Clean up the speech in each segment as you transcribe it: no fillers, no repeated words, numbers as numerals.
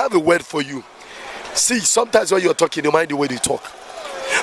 have a word for you. See, sometimes when you're talking, you mind the way they talk.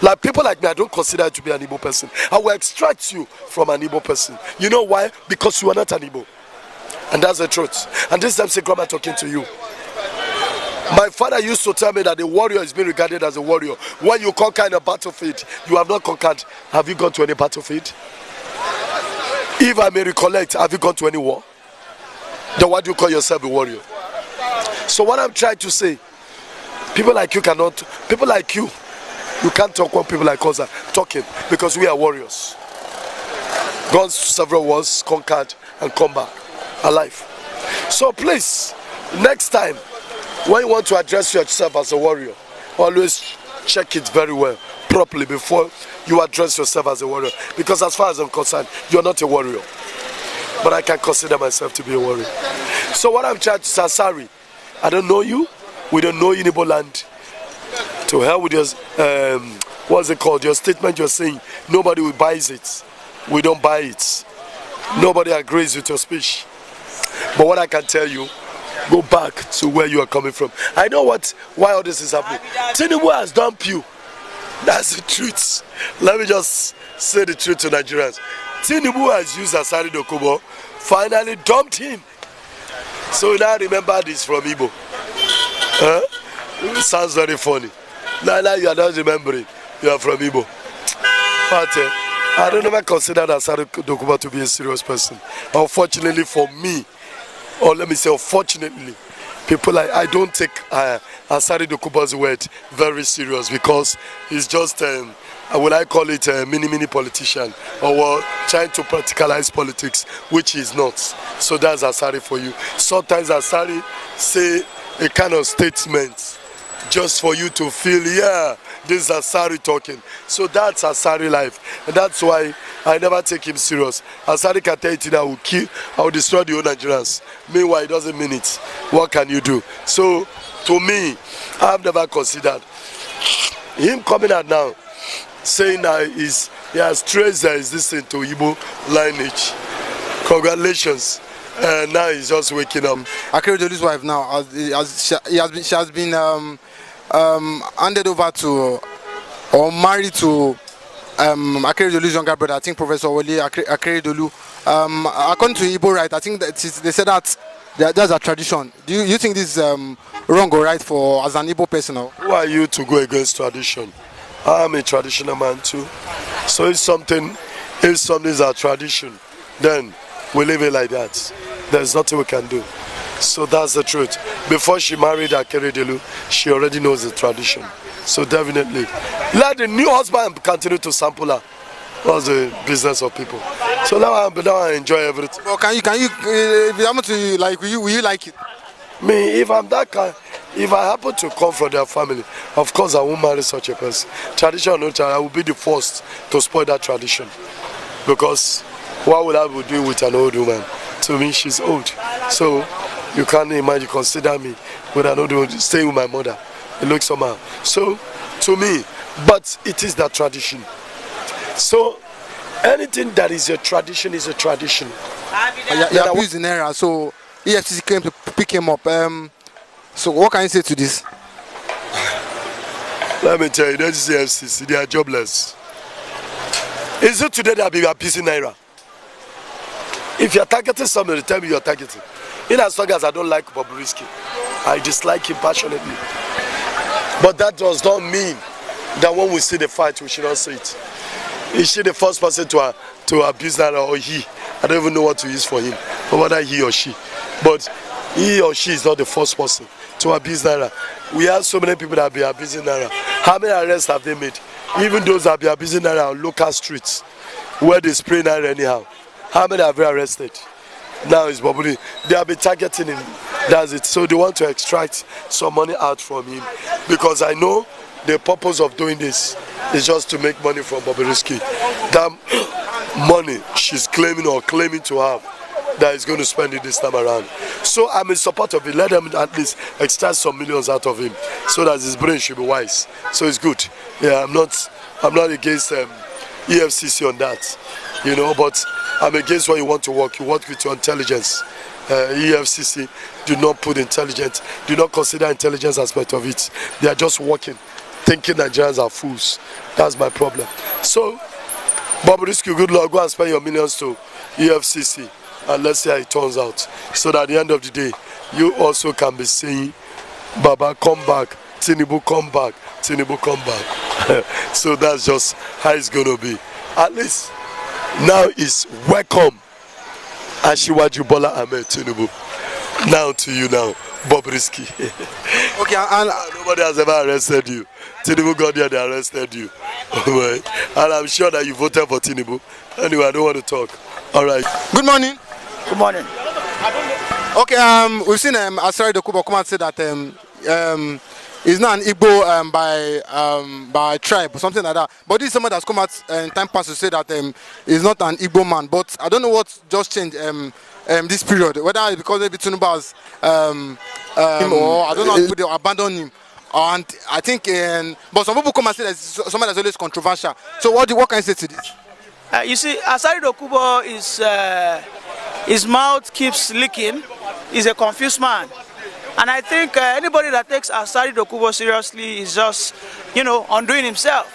Like people like me, I don't consider you to be an Igbo person. I will extract you from an Igbo person. You know why? Because you are not an Igbo. And that's the truth. And this time, Grandma talking to you. My father used to tell me that a warrior is being regarded as a warrior. When you conquer in a battlefield, you have not conquered. Have you gone to any battlefield? If I may recollect, have you gone to any war? Then why do you call yourself a warrior? So what I'm trying to say, people like you cannot, people like you can't talk when people like us are talking, because we are warriors. Gone several wars, conquered, and come back alive. So please, next time, when you want to address yourself as a warrior, always check it very well, properly, before you address yourself as a warrior. Because as far as I'm concerned, you're not a warrior. But I can consider myself to be a warrior. So what I'm trying to say, Asari, I don't know you. We don't know you in Igbo land. To hell with your, what's it called? Your statement you're saying, nobody will buy it. We don't buy it. Nobody agrees with your speech. But what I can tell you, go back to where you are coming from. I know why all this is happening. Tinubu has dumped you. That's the truth. Let me just say the truth to Nigerians. Tinubu has used Asari Dokunbo, finally dumped him. So now remember this from Igbo. It sounds very funny. Now you are not remembering. You are from Igbo. But I don't ever consider Asari Dokunbo to be a serious person. Unfortunately for me, or let me say unfortunately, people like, I don't take Asari Dokunbo's word very serious, because he's just, will I call it a mini politician, or trying to practicalize politics, which he's not. So that's Asari for you. Sometimes Asari say a kind of statement just for you to feel, yeah, this is Asari talking. So that's Asari life. And that's why I never take him serious. Asari can tell you that I will destroy the whole Nigerians. Meanwhile, it doesn't mean it. What can you do? So, to me, I've never considered him coming out now, saying that he has traced this thing to Igbo lineage. Congratulations. Now he's just waking up. Akeredolu's wife now, she has been handed over to, or married to, Akeredolu's younger brother, I think Professor Wole Akeredolu. According to Igbo right, I think that they said that that's a tradition. Do you think this is wrong or right for as an Igbo person? Or? Who are you to go against tradition? I'm a traditional man too. So if something is a tradition, then we leave it like that. There's nothing we can do. So that's the truth. Before she married Akeredolu, she already knows the tradition. So definitely, let the new husband continue to sample her. What's the business of people? So now I enjoy everything. Well, can you if you happen to like, will you like it? Me, if I'm that kind, if I happen to come from their family, of course I won't marry such a person. Tradition or no tradition, I will be the first to spoil that tradition. Because what would I be doing with an old woman? To me, she's old. So you can't imagine, consider me with an old woman staying with my mother. It looks somehow. So to me, but it is that tradition. So anything that is a tradition is a tradition. You abused in error, so EFCC came to pick him up. So what can you say to this? Let me tell you, this is EFCC, they are jobless. Is it today that we are abusing Naira? If you are targeting somebody, tell me you are targeting. In as long as I don't like Bobrisky, I dislike him passionately. But that does not mean that when we see the fight, we should not say it. Is she the first person to abuse Naira, or he? I don't even know what to use for him, or whether he or she. But he or she is not the first person to abuse Naira. We have so many people that have been abusing Naira. How many arrests have they made? Even those that have been abusing Naira on local streets, where they spray Naira anyhow. How many have they arrested? Now it's Bobrisky. They have been targeting him. That's it. So they want to extract some money out from him. Because I know the purpose of doing this is just to make money from Bobrisky. That money she's claiming to have, that is going to spend it this time around. So I'm in support of it. Let them at least extract some millions out of him, so that his brain should be wise. So it's good. Yeah, I'm not against EFCC on that, but I'm against when you want to work. You work with your intelligence EFCC do not put intelligence, do not consider intelligence aspect of it. They are just working, thinking Nigerians are fools. That's my problem. So, Bobrisky, good luck. Go and spend your millions to EFCC, and let's see how it turns out. So that at the end of the day, you also can be saying, Baba, come back. Tinubu, come back. Tinubu, come back. So that's just how it's going to be. At least now is welcome. Ashiwaju Bola Ahmed Tinubu. Now to you now, Bobrisky. Okay, and nobody has ever arrested you. Tinubu got there, they arrested you. And I'm sure that you voted for Tinubu. Anyway, I don't want to talk. All right. Good morning. Good morning. Okay, we've seen Asari Dokunbo come and say that he's not an Igbo by tribe or something like that. But this is someone that's come out in time past to say that he's not an Igbo man. But I don't know what just changed this period. Whether it's because maybe Tinubu has him, or I don't know if they abandoned him. And I think, but some people come and say that someone that's always controversial. So what can you say to this? You see, Asari Dokunbo is his mouth keeps leaking. He's a confused man, and I think anybody that takes Asari Dokunbo seriously is just, undoing himself.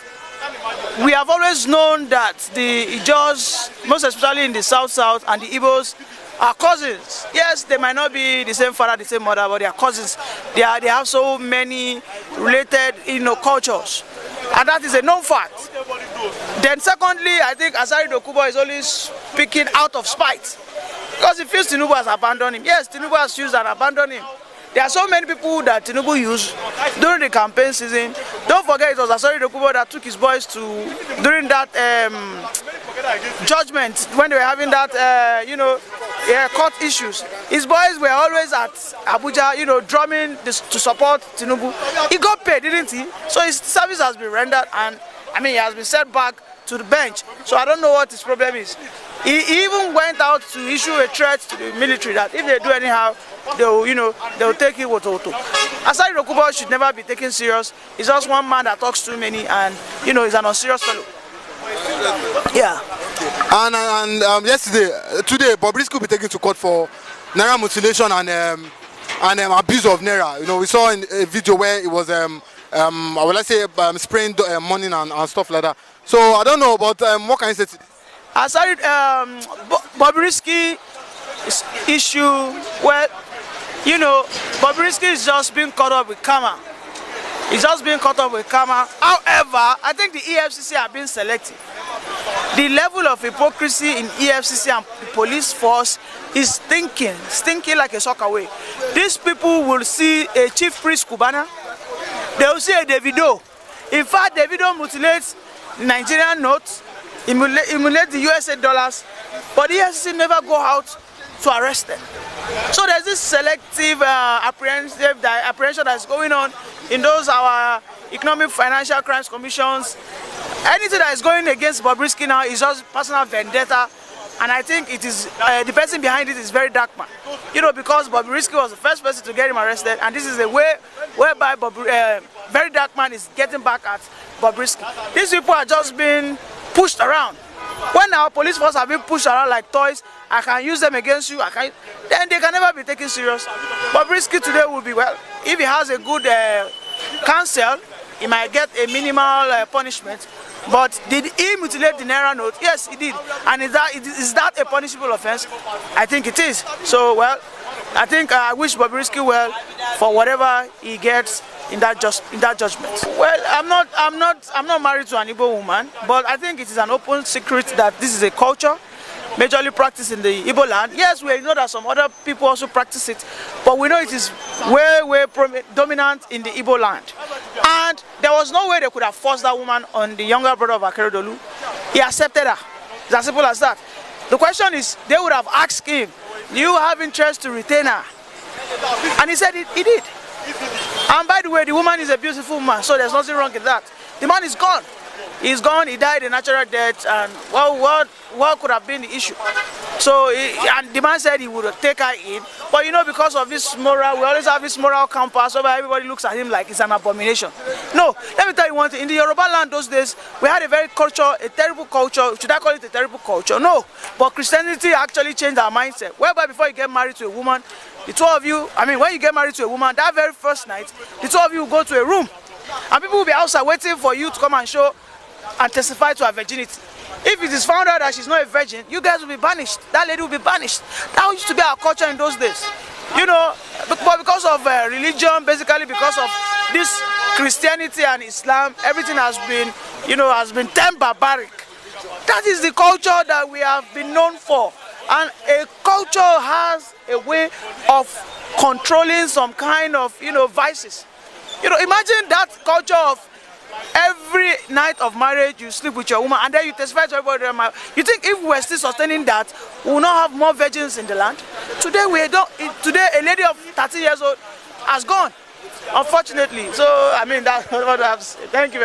We have always known that the Ijaws, most especially in the South and the Igbos, are cousins. Yes, they might not be the same father, the same mother, but they are cousins. They have so many related, cultures, and that is a known fact. Then secondly, I think Asari Dokunbo is only speaking out of spite, because he feels Tinubu has abandoned him. Yes, Tinubu has used and abandoned him. There are so many people that Tinubu used during the campaign season. Don't forget, it was Asari Dokunbo that took his boys to, during that judgment, when they were having that, court issues. His boys were always at Abuja, drumming to support Tinubu. He got paid, didn't he? So his service has been rendered, and he has been sent back to the bench. So I don't know what his problem is. He even went out to issue a threat to the military that if they do anyhow, they'll take it with Oto. Asari Dokunbo should never be taken serious. He's just one man that talks too many, and he's an unserious fellow. Yeah. And today, Bobrisky will be taken to court for naira mutilation and abuse of naira. We saw in a video where it was spraying money and stuff like that. So I don't know, but what can you say to this? Asari Bobrisky issue, well, Bobrisky is just being caught up with karma. He's just being caught up with karma. However, I think the EFCC are being selective. The level of hypocrisy in EFCC and the police force is stinking like a soccer way. These people will see a chief priest Cubana, they will see a Davido. In fact, Davido mutilates Nigerian notes, emulate the USA dollars, but the EFCC never go out to arrest them. So there's this selective apprehension that's going on in those our economic financial crimes commissions. Anything that is going against Bobrisky now is just personal vendetta, and I think it is the person behind it is very dark man. Because Bobrisky was the first person to get him arrested, and this is a way whereby very dark man is getting back at Bobrisky. These people are just being pushed around. When our police force have been pushed around like toys, I can use them against you, then they can never be taken serious. Bobrisky today will be, well, if he has a good counsel, he might get a minimal punishment. But did he mutilate the naira note? Yes, he did. And is that a punishable offense? I think it is. So, well, I think I wish Bobrisky well for whatever he gets in that judgment. Well, I'm not married to an Igbo woman, but I think it is an open secret that this is a culture majorly practiced in the Igbo land. Yes, we know that some other people also practice it, but we know it is way dominant in the Igbo land. And there was no way they could have forced that woman on the younger brother of Akeredolu. He accepted her. It's as simple as that. The question is, they would have asked him, do you have interest to retain her? And he said he did. And by the way, the woman is a beautiful woman, so there's nothing wrong with that. The man is gone. He's gone, he died a natural death, and what could have been the issue? So, and the man said he would take her in, but you know, because of this moral, we always have this moral compass where everybody looks at him like it's an abomination. No, let me tell you one thing. In the Yoruba land those days, we had a terrible culture. Should I call it a terrible culture? No, but Christianity actually changed our mindset. Whereby before you get married to a woman, the two of you, when you get married to a woman, that very first night, the two of you will go to a room, and people will be outside waiting for you to come and show and testify to her virginity. If it is found out that she's not a virgin, you guys will be banished. That lady will be banished. That used to be our culture in those days. You know, but because of religion, basically because of this Christianity and Islam, everything has been turned barbaric. That is the culture that we have been known for. And a culture has a way of controlling some kind of, vices. Imagine that culture of every night of marriage you sleep with your woman and then you testify to everybody. You think if we're still sustaining that, we will not have more virgins in the land? Today Today a lady of 30 years old has gone, unfortunately. So that's what I have to say. Thank you very much.